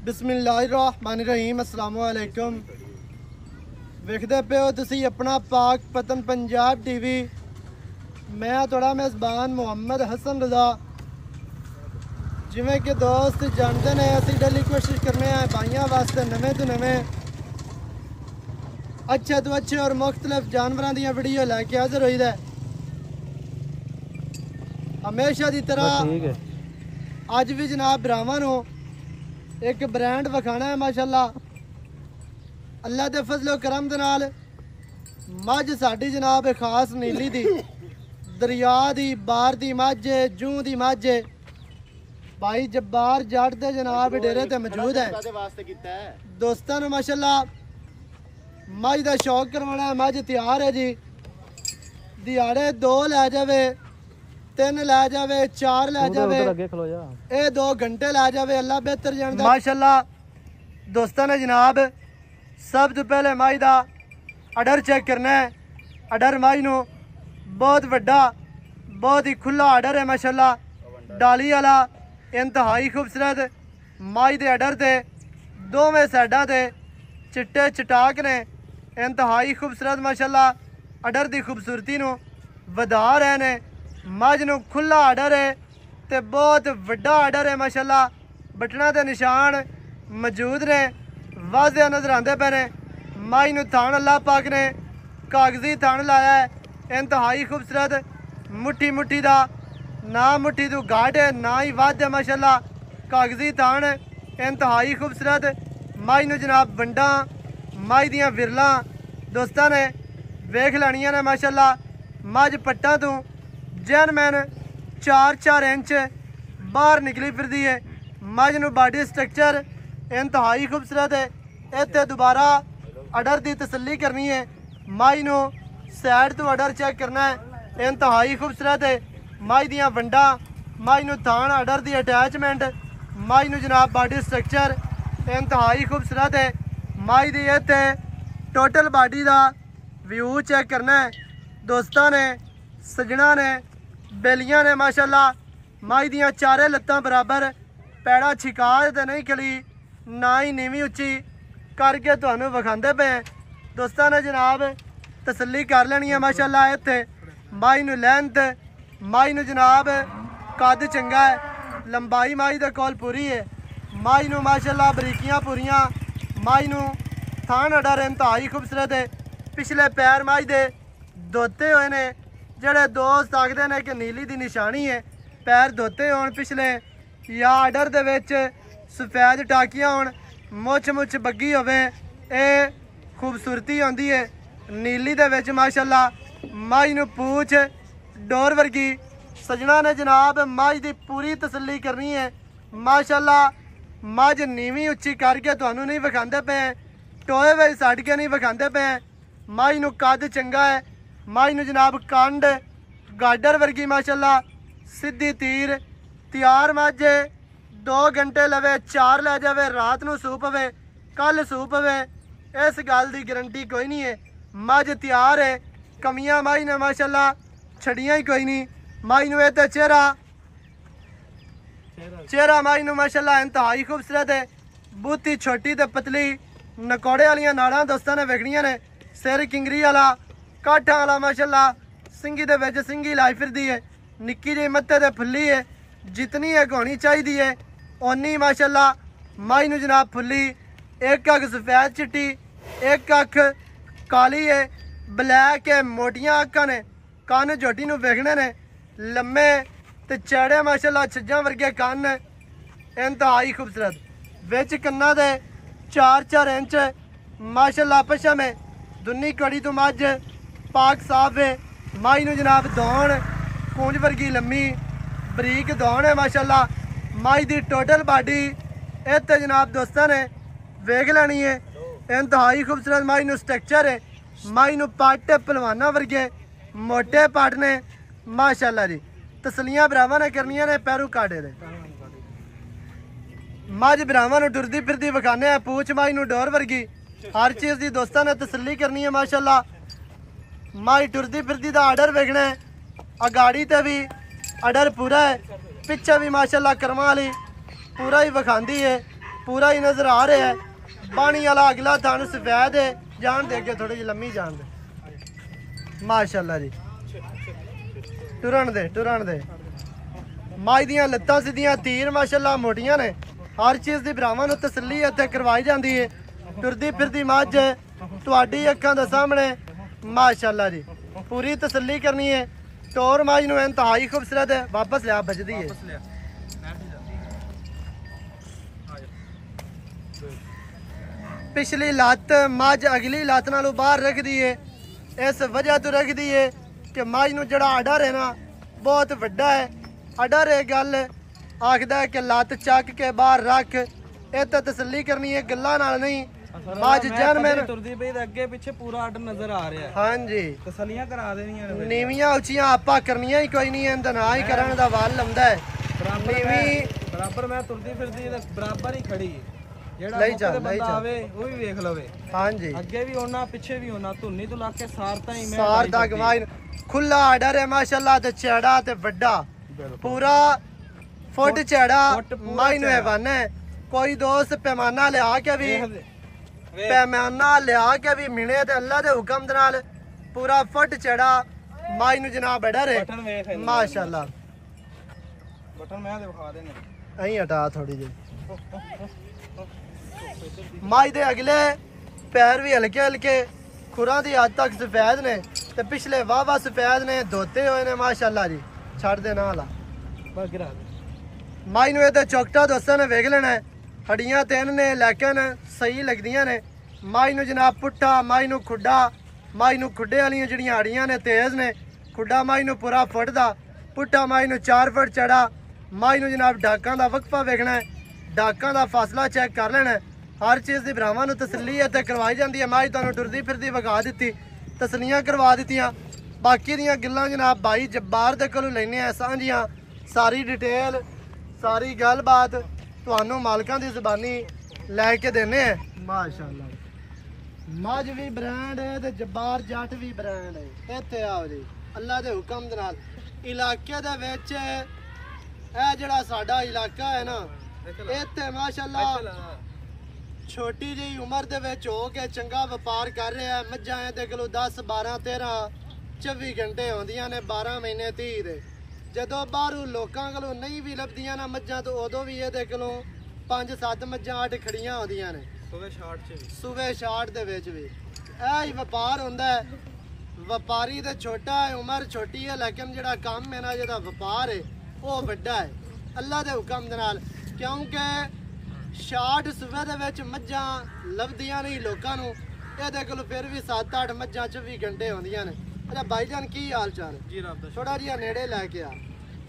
बिस्मिल्लाहिर्रहमानिर्रहीम अस्सलामुअलैकुम। वेखदे पे हो तुसी अपना पाक पतन पंजाब टीवी। मैं थोड़ा मेज़बान मुहम्मद हसन रज़ा। जिमें कि दोस्त जानते हैं असी डेली कोशिश करने हैं भाइयों वास्ते नवे तो नवे अच्छे तो अच्छे और मुख्तलिफ जानवरों दी वीडियो लैके हाजिर होई दे। हमेशा की तरह अज भी जनाब भरावां नूं एक ब्रांड विखाना है माशाअल्लाह। अल्लाह के फजलो करम दे नाल मझ साडी जनाब खास नीली दी दरिया दी बार दी मझ जूं दी मझ भाई जब्बार जट दे जनाब डेरे ते मौजूद है। दोस्तों नूं माशाअल्लाह मझ दा शौक करवाना है। मझ तैयार है जी। दिहाड़े 2 लै जावे, 3 लै जावे, 4 लै जावे, ये 2 घंटे लै जावे, अल्लाह बेहतर जानदा माशाअल्लाह। दोस्तों ने जनाब सब तो पहले माई दा अडर चेक करना है। अडर माई नूं बहुत वड्डा बहुत ही खुला अडर है माशाअल्लाह। डाली वाला इंतहाई खूबसूरत माई दे अडर ते दोवें साइडां ते चिट्टे चटाक ने इंतहाई खूबसूरत माशाअल्लाह। अडर दी खूबसूरती नूं वधा रहे ने। मझ नूं खुला अडर है ते बहुत वड्डा अडर है माशाअल्लाह। बटना दे निशान मौजूद ने, वाज़िया नजर आते पे ने। माई नूं थान अल्लाह पाक ने कागजी थान लाया है, इंतहाई खूबसूरत मुट्ठी मुट्ठी दा ना मुट्ठी तो घाट है ना ही वध है माशाअल्लाह। कागजी थान इंतहाई खूबसूरत। माई नूं जनाब बंडा माई दियां विरलां दोस्तां ने वेख लैनियां ने माशाअल्लाह। मझ पट्टा तो जैनमैन 4-4 इंच बाहर निकली फिरदी है। मझ नूं बॉडी स्ट्रक्चर इंतहाई खूबसूरत है। इत्थे दोबारा अडर की तसल्ली करनी है। माई नूं सैड तो अडर चेक करना है, इंतहाई खूबसूरत है। माई दियां वंडा, माई नूं थान अडर की अटैचमेंट, माई नूं जनाब बॉडी स्ट्रक्चर इंतहाई खूबसूरत है। माई दी इत्थे टोटल बॉडी का व्यू चेक करना है। दोस्तां ने सजना ने बेलियां ने माशाअल्लाह। माई दियां चारे लत्तां बराबर, पैड़ा छिकाज ते नहीं खली ना ही नीवी उच्ची करके तुहानूं विखांदे पे। दोस्तां ने जनाब तसल्ली कर लेनी है माशाअल्लाह। इत्थे माई नूं लैंथ, माई नूं जनाब कद चंगा है, लंबाई माई दे कोल पूरी है। माई नूं माशाअल्लाह बरीकियां पूरियां। माई नूं थान अडर इंतहाई खूबसूरत है। पिछले पैर माई दे धोते हुए ने, जेड़े दोस्त आखदे ने कि नीली दी निशानी है पैर धोते होण पिछले, या अडर दे विच सफेद टाकियां होण, मुछ मुछ बग्गी होवे, ये खूबसूरती आंदी है नीली दे विच माशाअल्लाह। माई नूं पूछ डोर वर्गी। सजना ने जनाब मझ दी पूरी तसल्ली करनी है माशाअल्लाह। मझ नीवी उच्ची करके तुहानूं नहीं विखांदे पे, टोए वे सट के नहीं विखांदे पे। माई नूं कद चंगा है। माई नूं जनाब कंड गाडर वर्गी माशाअल्लाह, सीधी तीर तैयार। मझ 2 घंटे लवे, 4 लै जावे, रात नूं सूह पवे, कल सूह पवे, इस गल की गारंटी कोई नहीं है। मझ तैयार है। कमियां माई ने माशाअल्लाह छड़ियां ही कोई नहीं। माई नूं ते चेहरा माई नूं माशाअल्लाह इंतहाई खूबसूरत है। बूती छोटी ते पतली, नकौड़े वालियां नाड़ां दोस्तां ने वेखनियां ने। सिर किंगरी वाला, काठा वाला माशाअल्लाह। सिंगी दे विच सिंगी लाई फिरदी है, निक्की जी मत्थे ते फुल्ली है। जितनी एक होनी चाहिदी है उन्नी माशाअल्लाह। माई नूं जनाब फुल्ली, एक अख सफेद चिट्टी, एक अख काली है, ब्लैक है, मोटियां अखां ने, कन्न झोटी नूं वेखने ने, लम्मे ते चौड़े माशाअल्लाह, छज्जां वर्गे कन्न, इंतहाई खूबसूरत। विच कन्ना दे 4-4 इंच माशाअल्लाह। पछम है दुन्नी कड़ी तो मझ पाक साफ है। माई नूं जनाब दौण कूंज वर्गी लम्मी बरीक दौण है माशाअल्लाह। माई दी टोटल बॉडी इत्थे जनाब दोस्तां ने वेख लैनी है, इंतहाई खूबसूरत माई नूं स्ट्रक्चर है। माई नूं पट पलवाना वर्गे मोटे पट ने माशाअल्लाह जी। तसलियां भरावां ने करनियां ने पैरू काटे दे। मझ भरावां नूं टुरदी फिरदी विखाने हैं। पूछ माई नूं डोर वर्गी, हर चीज़ की दोस्तां ने तसल्ली करनी है माशाअल्लाह। माई टुरदी फिरदी दा आर्डर वेखना है। अगाड़ी ते भी आर्डर पूरा है, पिछे भी माशाअल्लाह करमां वाली पूरा ही विखांदी है। पूरा ही नजर आ रहा है। पानी वाला अगला थन सफेद है, जान दे अगे थोड़ी जी लम्मी जान दे माशाल्लाह जी। टुरन दे माई दियां लत्तां सीधियां तीर माशाल्लाह मोटियां ने। हर चीज़ की भरावां नूं तसल्ली इत्थे करवाई जाती है। टुरदी फिरदी मझ तुहाडी अखां दे सामने माशाल्लाह जी पूरी तसल्ली करनी है। टोर मझ नूं इंतहाई खूबसूरत है। वापस लिया बजदी है। पिछली लत्त मझ अगली लत्त नालों बाहर रख दी है। इस वजह तो रख दी है कि मझ नूं जिहड़ा अडर है ना बहुत वड्डा है। अडर है गल आखदा है कि लत्त चक के बाहर रख, ये तो तसल्ली करनी है गल्लां नाल नहीं। मझ जन में तुरदी पई ते अगे पीछे पूरा अडर नजर आ रहा है। हाँ जी तसल्लियां करा देनियां ने। नीवियां उचियां आपां करनियां ही कोई नहीं है, इंदा ना ही करन दा वाल लंदा है। बराबर मैं तुरदी फिरदी ते बराबर ही खड़ी है। जेड़ा मौके ते बंदा आवे वो भी देख लवे। हाँ जी अगे भी होना पीछे भी होना, धुन्नी तो लाके सारता ही मैं सारता गवाई खुला अडर है माशाल्लाह ते चौड़ा ते वड्डा पूरा फुट चौड़ा माई नूं हैवान है। कोई दोस्त पैमाना लिया के भी मिले ते अल्लाह दे हुक्म दे नाल पूरा फुट चौड़ा माई नूं जनाब अडर है माशाल्लाह। बटन मैं दिखा देने अहीं हटा थोड़ी जी। माई दे अगले पैर भी हल्के हल्के खुरां दी हद तक सफेद ने ते पिछले वाह सफेद ने, धोते हुए ने माशाल्लाह जी। छड़ दे ना ला माई नूं इहदा चौकटा दोस्तां ने वेख लेना है। हड्डियां तीन ने लेकिन सही लगदियां ने। माई नूं जनाब पुट्ठा, माई नूं खुड्डा, माई नूं खुड्डे वालियां जिहड़ियां हड्डियां ने तेज ने। खुड्डा माई नूं पूरा फुट दा, पुट्ठा माई नूं 4 फुट चढ़ा। माई नूं जनाब डाकां दा वक्फा वेखना है, डाकां दा फासला चेक कर लेना है। हर चीज़ की भरावां नूं तसल्ली इत्थे करवाई जाती है। माई तुहानूं टुरदी फिरदी विखा दित्ती, तसल्लियां करवा दित्तियां। बाकी दियां गल्लां जनाब भाई जब्बार दे कोलों लैने आ सांझियां। सारी डिटेल सारी गलबात तुहानूं मालकां दी ज़बानी लैके देने हैं माशाल्लाह। मझ भी ब्रांड है ते जब्बार जट भी ब्रांड है। इत्थे आओ जी अल्लाह दे हुक्म दे नाल। इलाके दे विच ਇਹ ਜਿਹੜਾ ਸਾਡਾ ਇਲਾਕਾ ਹੈ ਨਾ ਇੱਥੇ ਮਾਸ਼ਾਅੱਲਾ ਛੋਟੀ ਜਿਹੀ ਉਮਰ ਦੇ ਵਿੱਚ ਹੋ ਕੇ ਚੰਗਾ ਵਪਾਰ ਕਰ ਰਿਹਾ ਹੈ। ਮੱਝਾਂ ਇਹਦੇ ਕੋਲੋਂ 10 12 13 24 ਘੰਟੇ ਆਉਂਦੀਆਂ ਨੇ 12 ਮਹੀਨੇ 30 ਦੇ। ਜਦੋਂ ਬਾਹਰੋਂ ਲੋਕਾਂ ਕੋਲੋਂ ਨਹੀਂ ਵੀ ਲੱਭਦੀਆਂ ਨਾ ਮੱਝਾਂ ਤਾਂ ਉਦੋਂ ਵੀ ਇਹਦੇ ਕੋਲੋਂ 5-7 ਮੱਝਾਂ 8 ਖੜੀਆਂ ਆਉਂਦੀਆਂ ਨੇ ਸੂਵੇ ਛਾਟ ਦੇ ਵਿੱਚ ਵੀ। ਇਹ ਹੀ ਵਪਾਰ ਹੁੰਦਾ ਹੈ। ਵਪਾਰੀ ਤੇ ਛੋਟਾ ਹੈ, ਉਮਰ ਛੋਟੀ ਹੈ, ਲੇਕਿਨ ਜਿਹੜਾ ਕੰਮ ਹੈ ਨਾ ਜਿਹਦਾ ਵਪਾਰ ਹੈ ਉਹ ਵੱਡਾ ਹੈ ਅੱਲਾ ਦੇ ਹੁਕਮ ਦੇ ਨਾਲ। ਕਿਉਂਕਿ ਛਾਟ ਸੂਬੇ ਦੇ ਵਿੱਚ ਮੱਝਾਂ ਲੱਭਦੀਆਂ ਨਹੀਂ ਲੋਕਾਂ ਨੂੰ, ਇਹਦੇ ਕੋਲ ਫਿਰ ਵੀ 7-8 ਮੱਝਾਂ 24 ਘੰਟੇ ਹੁੰਦੀਆਂ ਨੇ। ਅੱਛਾ ਭਾਈ ਜਾਨ ਕੀ ਹਾਲ ਚਾਲ ਹੈ? ਜੀ ਰੱਬ ਦਾ ਥੋੜਾ ਜਿਹਾ ਨੇੜੇ ਲੈ ਕੇ ਆ।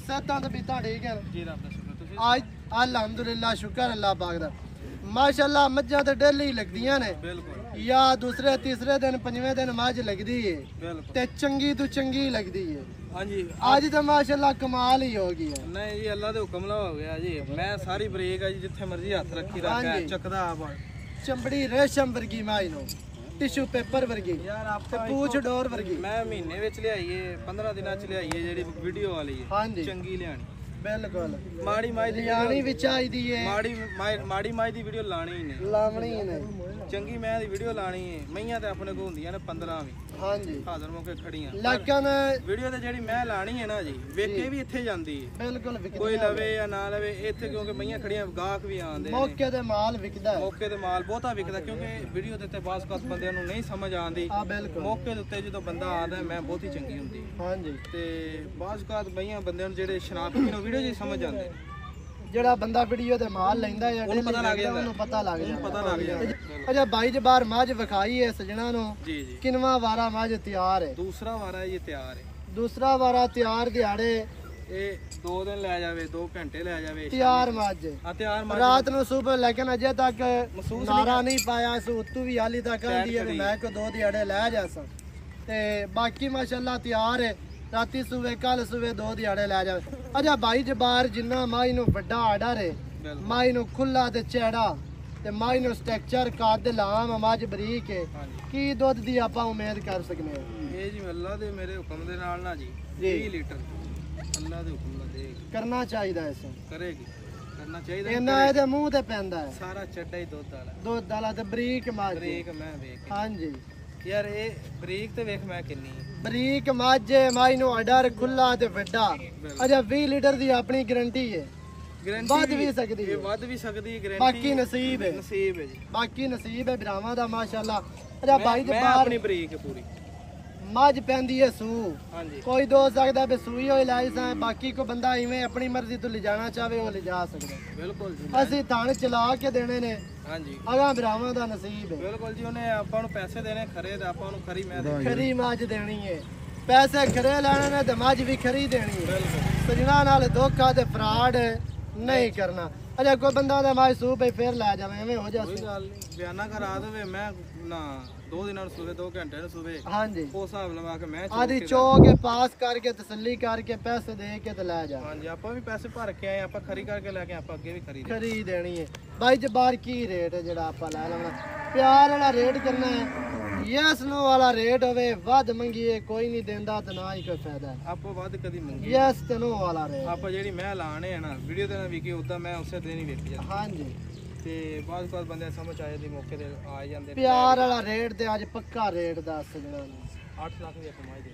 ਸਿਹਤਾਂ ਤੇ ਬੀਤਾਂ ਠੀਕ ਹੈ? ਜੀ ਰੱਬ ਦਾ ਸ਼ੁਕਰ। ਤੁਸੀਂ ਅੱਜ ਅਲਹਮਦੁਲਿਲਾ ਸ਼ੁਕਰ ਅੱਲਾਹ ਪਾਕ ਦਾ ਮਾਸ਼ਾਅੱਲਾ। ਮੱਝਾਂ ਤੇ ਡੇਲੀ ਲੱਗਦੀਆਂ ਨੇ या दूसरे तीसरे दिन 5वें दिन मझ लगती है ते चंगी तो चंगी लगती है। हाँ जी आज तो माशाल्लाह कमाल ही हो गई है। नहीं जी अल्लाह दे हुक्म नाल हो गया जी। मैं सारी ब्रेक है जी जिथे मर्जी हाथ रखी रखा है चकदा आप चमड़ी रेशम वर्गी माई नो टिश्यू पेपर वर्गी यार आप पूछ डोर वर्गी। मैं महीने विच लियाई है 15 दिनां च लियाई है जेडी वीडियो वाली है। हाँ जी चंगी लियानी बिल्कुल। माड़ी माई दी लानी भी चाहिदी है। माड़ी माई दी वीडियो लानी ही नहीं लावनी ही नहीं। चंगी मैं दी वीडियो लानी है। मईयां ते अपने को हुंदियां ने 15 भी। हाँ जी हाज़र मौके खड़ियां लेकिन वीडियो ते जेडी मैं लानी है ना जी वेखे भी इत्थे जांदी है। बिल्कुल कोई लवे या ना लवे इत्थे क्योंकि मईयां खड़ियां गाहक भी आंदे ने। मौके ते माल विकदा है। मौके ते माल बहुता विकदा क्योंकि वीडियो ते बास कास बंदे नूं नहीं समझ आंदी। हां बिल्कुल मौके दे उत्ते जदों बंदा आंदा मैं बहुती चंगी हुंदी। हां जी ते बास कास मईयां बंदे नूं जेडे शराबी नूं वीडियो जी समझ आंदे। ਜਿਹੜਾ ਬੰਦਾ ਵੀਡੀਓ ਤੇ ਮਾਲ ਲੈਂਦਾ ਹੈ ਉਹਨੂੰ ਪਤਾ ਲੱਗ ਜਾਂਦਾ। ਅੱਛਾ ਭਾਈ ਜੀ ਬਾਹਰ ਮੱਝ ਵਿਖਾਈ ਹੈ ਸਜਣਾ ਨੂੰ। ਜੀ ਜੀ ਕਿੰਨਵਾਂ ਵਾਰਾ ਮੱਝ ਤਿਆਰ ਹੈ? ਦੂਸਰਾ ਵਾਰਾ ਇਹ ਤਿਆਰ ਹੈ। ਦੂਸਰਾ ਵਾਰਾ ਤਿਆਰ ਦਿਹਾੜੇ ਇਹ 2 ਦਿਨ ਲੈ ਜਾਵੇ 2 ਘੰਟੇ ਲੈ ਜਾਵੇ ਤਿਆਰ ਮੱਝ। ਹਾਂ ਤਿਆਰ ਮੱਝ ਰਾਤ ਨੂੰ ਸਵੇਰ ਲੇਕਿਨ ਅਜੇ ਤੱਕ ਨਾਰਾ ਨਹੀਂ ਪਾਇਆ ਸੋ ਉਤੋਂ ਵੀ ਹਾਲੀ ਤੱਕ ਆਂਦੀ ਹੈ ਮੈਂ ਕੋ 2 ਦਿਹਾੜੇ ਲੈ ਜਾਸਾਂ ਤੇ ਬਾਕੀ ਮਾਸ਼ਾਅੱਲਾ ਤਿਆਰ ਹੈ। राती सुबह कल सुबह 2 दिहाड़े लै जावे। अच्छा भाई जबार जिन्ना माई नूं वड्डा आर्डर है माई नूं खुला ते चैड़ा ते माई नूं स्ट्रक्चर कद लाम मझ बरीक है की दुध दी आपां उम्मीद कर सकने हैं? ये जी अल्लाह दे मेरे हुक्म दे नाल ना जी 20 लीटर अल्लाह दे हुक्म नाल दे करना चाहिए ऐसा करेगी ਕਰਨਾ ਚਾਹੀਦਾ ਇਹਨਾਂ ਇਹਦੇ ਮੂੰਹ ਤੇ ਪੈਂਦਾ ਹੈ ਸਾਰਾ ਚੱਡਾ ਹੀ ਦੁੱਧ ਵਾਲਾ ਤੇ ਬਰੀਕ ਮੱਝ ਬਰੀਕ ਮੈਂ ਵੇਖ ਹਾਂਜੀ ਯਾਰ ਇਹ ਬਰੀਕ ਤੇ ਵੇਖ ਮੈਂ ਕਿੰਨੀ ਬਰੀਕ ਮੱਝ ਮਾਈ ਨੂੰ ਅਡਰ ਖੁੱਲਾ ਤੇ ਵੱਡਾ ਅਜਾ 20 ਲੀਟਰ ਦੀ ਆਪਣੀ ਗਾਰੰਟੀ ਹੈ ਵੱਧ ਵੀ ਸਕਦੀ ਹੈ ਵੱਧ ਵੀ ਸਕਦੀ ਹੈ ਗਾਰੰਟੀ ਬਾਕੀ ਨਸੀਬ ਹੈ ਜੀ ਬਾਕੀ ਨਸੀਬ ਹੈ ਭਰਾਵਾਂ ਦਾ ਮਾਸ਼ਾਅੱਲਾ ਅਜਾ ਭਾਈ ਦੇ ਬਾਹਰ ਆਪਣੀ ਬਰੀਕ ਹੈ ਪੂਰੀ ਮੱਝ ਪੈਂਦੀ ਹੈ ਸੂ ਹਾਂਜੀ ਕੋਈ ਦੋ ਸਕਦਾ ਵੀ ਸੂਈ ਹੋਈ ਲਾਇਸਾਂ ਬਾਕੀ ਕੋ ਬੰਦਾ ਇਵੇਂ ਆਪਣੀ ਮਰਜ਼ੀ ਤੋਂ ਲਿਜਾਣਾ ਚਾਹੇ ਉਹ ਲਿਜਾ ਸਕਦਾ ਬਿਲਕੁਲ ਜੀ ਅਸੀਂ ਥਣ ਚਲਾ ਕੇ ਦੇਣੇ ਨੇ ਹਾਂਜੀ ਅਗਾ ਭਰਾਵਾਂ ਦਾ ਨਸੀਬ ਹੈ ਬਿਲਕੁਲ ਜੀ ਉਹਨੇ ਆਪਾਂ ਨੂੰ ਪੈਸੇ ਦੇਣੇ ਖਰੇ ਤੇ ਆਪਾਂ ਨੂੰ ਖਰੀ ਮੈਂ ਦੇਣੀ ਖਰੀ ਮੱਝ ਦੇਣੀ ਹੈ ਪੈਸੇ ਖਰੇ ਲੈਣੇ ਨੇ ਤੇ ਮੱਝ ਵੀ ਖਰੀ ਦੇਣੀ ਹੈ ਬਿਲਕੁਲ ਸਜਣਾ ਨਾਲ ਧੋਖਾ ਤੇ ਫਰਾਡ ਨਹੀਂ ਕਰਨਾ ਅਜਾ ਕੋਈ ਬੰਦਾ ਦਾ ਮਾਜ ਸੂਪ ਹੈ ਫਿਰ ਲੈ ਜਾਵੇ ਐਵੇਂ ਹੋ ਜਾਵੇ ਕੋਈ ਗੱਲ ਨਹੀਂ ਬਿਆਨਾ ਕਰਾ ਦੇਵੇ ਮੈਂ ਨਾ 2 ਦਿਨਾਂ ਨੂੰ ਸੂਵੇ 2 ਘੰਟੇ ਨੂੰ ਸੂਵੇ ਹਾਂਜੀ ਉਹ ਹਿਸਾਬ ਲਵਾ ਕੇ ਮੈਂ ਆਦੀ ਚੋ ਕੇ ਪਾਸ ਕਰਕੇ ਤਸੱਲੀ ਕਰਕੇ ਪੈਸੇ ਦੇ ਕੇ ਤੇ ਲੈ ਜਾ ਹਾਂਜੀ ਆਪਾਂ ਵੀ ਪੈਸੇ ਭਰ ਕੇ ਆਏ ਆਪਾਂ ਖਰੀ ਕਰਕੇ ਲੈ ਕੇ ਆਪਾਂ ਅੱਗੇ ਵੀ ਖਰੀਦ ਖਰੀ ਦੇਣੀ ਹੈ ਬਾਈ ਜਬਾਰ ਕੀ ਰੇਟ ਹੈ ਜਿਹੜਾ ਆਪਾਂ ਲੈ ਲੈਣਾ ਪਿਆਰ ਵਾਲਾ ਰੇਟ ਕਰਨਾ ਹੈ ਯੈਸ ਨੋ ਵਾਲਾ ਰੇਟ ਹੋਵੇ ਵੱਧ ਮੰਗੀਏ ਕੋਈ ਨਹੀਂ ਦਿੰਦਾ ਤੇ ਨਾ ਹੀ ਕੋਈ ਫਾਇਦਾ ਹੈ ਆਪਾਂ ਵੱਧ ਕਦੀ ਮੰਗੀ ਯੈਸ ਤੇ ਨੋ ਵਾਲਾ ਰੇਟ ਆਪਾਂ ਜਿਹੜੀ ਮੈਂ ਲਾਣੇ ਆ ਨਾ ਵੀਡੀਓ ਤੇ ਨਾ ਵਿਕੀ ਉਦਾਂ ਮੈਂ ਉਸੇ ਦਿਨ ਹੀ ਵੇਖੀ ਜਾਂਦਾ ਹਾਂਜੀ ਤੇ ਬਾਅਦ ਬੰਦੇ ਸਮਝ ਆਏ ਦੀ ਮੌਕੇ ਤੇ ਆ ਜਾਂਦੇ ਨੇ ਪਿਆਰ ਵਾਲਾ ਰੇਟ ਤੇ ਅੱਜ ਪੱਕਾ ਰੇਟ ਦੱਸ ਦੇਣਾ 8 ਲੱਖ ਦੀ ਕਮਾਈ ਦੇ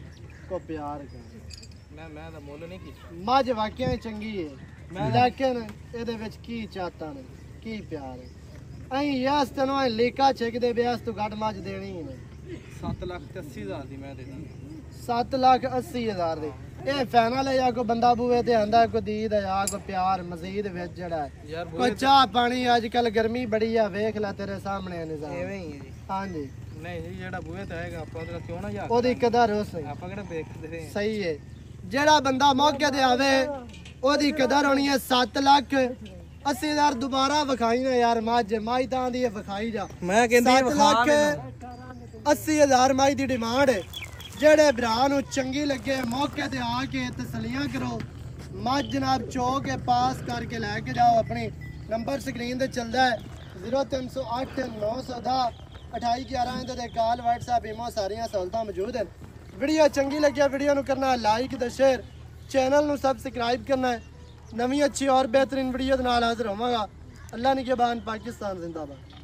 ਕੋ ਪਿਆਰ ਕਰ ਮੈਂ ਦਾ ਮੁੱਲ ਨਹੀਂ ਕੀਤਾ ਮੱਝ ਵਾਕਿਆ ਹੀ ਚੰਗੀ ਹੈ ਲੇਕਿਨ ਇਹਦੇ ਵਿੱਚ ਕੀ ਚਾਹਤਾ ਨੇ ਕੀ ਪਿਆਰ ਹੈ ਅਹੀਂ ਯਸ ਤੈਨੂੰ ਲੇਕਾ ਛੇਕਦੇ ਬਿਆਸ ਤੂੰ ਘੱਟ ਮੱਝ ਦੇਣੀ ਹੈ 7 ਲੱਖ ਤੇ 80 ਹਜ਼ਾਰ ਦੀ ਮੈਂ ਦੇ ਦਾਂ 7 ਲੱਖ 80 ਹਜ਼ਾਰ ਦੀ ਇਹ ਫਾਈਨਲ ਹੈ ਜਾਂ ਕੋਈ ਬੰਦਾ ਬੂਵੇ ਤੇ ਆਂਦਾ ਕੋਈ ਦੀਦ ਆ ਕੋਈ ਪਿਆਰ ਮਜ਼ੀਦ ਵਿੱਚ ਜਿਹੜਾ ਯਾਰ ਕੋਈ ਚਾਹ ਪਾਣੀ ਅੱਜ ਕੱਲ ਗਰਮੀ ਬੜੀ ਆ ਵੇਖ ਲੈ ਤੇਰੇ ਸਾਹਮਣੇ ਨਿਜ਼ਾਮ ਐਵੇਂ ਹੀ ਹੈ ਜੀ ਹਾਂਜੀ ਨਹੀਂ ਜੀ ਜਿਹੜਾ ਬੂਹੇ ਤੇ ਆਏਗਾ ਆਪਾਂ ਉਹਦਾ ਕਿਉਂ ਨਾ ਯਾਰ ਉਹਦੀ ਕਦਰ ਉਸ ਆਪਾਂ ਕਿਹੜਾ ਵੇਖਦੇ ਹਾਂ ਸਹੀ ਹੈ ਜਿਹੜਾ ਬੰਦਾ ਮੌਕੇ ਤੇ ਆਵੇ ਉਹਦੀ ਕਦਰ ਹੋਣੀ ਹੈ 7 ਲੱਖ 80 ਹਜ਼ਾਰ ਦੁਬਾਰਾ ਵਿਖਾਈ ਨਾ ਯਾਰ ਮੱਝ ਮਾਈ ਤਾਂ ਦੀ ਵਿਖਾਈ ਜਾ ਮੈਂ ਕਹਿੰਦੀ 7 ਲੱਖ 80 ਹਜ਼ਾਰ ਮਾਈ ਦੀ ਡਿਮਾਂਡ ਹੈ ਜਿਹੜੇ ਭਰਾ ਨੂੰ ਚੰਗੀ ਲੱਗੇ ਮੌਕੇ ਤੇ ਆ ਕੇ ਤਸਲੀਆਂ ਕਰੋ ਮੱਝ ਜਨਾਬ ਚੋ ਕੇ ਪਾਸ ਕਰਕੇ ਲੈ ਕੇ ਜਾਓ ਆਪਣੀ ਨੰਬਰ ਸਕਰੀਨ ਤੇ ਚੱਲਦਾ ਹੈ 0308 910 2811 ਇਹਦੇ ਤੇ ਕਾਲ WhatsApp ਈਮੋ ਸਾਰੀਆਂ ਸਹੂਲਤਾਂ ਮੌਜੂਦ ਹਨ ਵੀਡੀਓ ਚੰਗੀ ਲੱਗਿਆ ਵੀਡੀਓ ਨੂੰ ਕਰਨਾ ਲਾਈਕ ਤੇ ਸ਼ੇਅਰ ਚੈਨਲ ਨੂੰ ਸਬਸਕ੍ਰਾਈਬ ਕਰਨਾ ਹੈ ਨਵੀਂ ਅੱਛੀ ਔਰ ਬਿਹਤਰੀਨ ਵੀਡੀਓ ਦੇ ਨਾਲ ਹਾਜ਼ਰ ਹੋਵਾਂਗਾ ਅੱਲਾ ਨਿਗਹਿਬਾਨ ਪਾਕਿਸਤਾਨ ਜ਼ਿੰਦਾਬਾਦ